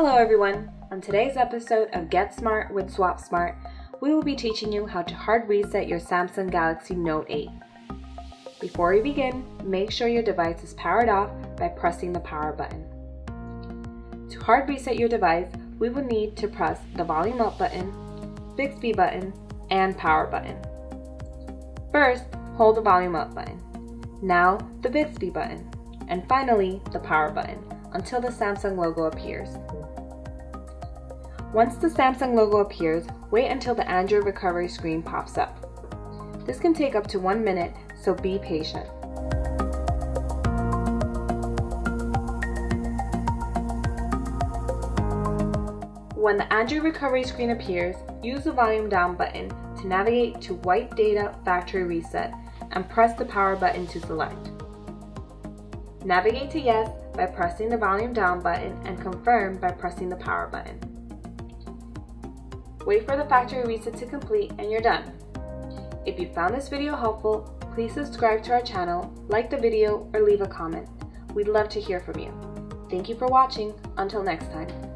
Hello everyone! On today's episode of Get Smart with Swap Smart, we will be teaching you how to hard reset your Samsung Galaxy Note 8. Before we begin, make sure your device is powered off by pressing the power button. To hard reset your device, we will need to press the volume up button, Bixby button, and power button. First, hold the volume up button, now the Bixby button, and finally the power button until the Samsung logo appears. Once the Samsung logo appears, wait until the Android recovery screen pops up. This can take up to 1 minute, so be patient. When the Android recovery screen appears, use the volume down button to navigate to Wipe Data Factory Reset and press the power button to select. Navigate to Yes by pressing the volume down button and Confirm by pressing the power button. Wait for the factory reset to complete and you're done. If you found this video helpful, please subscribe to our channel, like the video, or leave a comment. We'd love to hear from you. Thank you for watching. Until next time.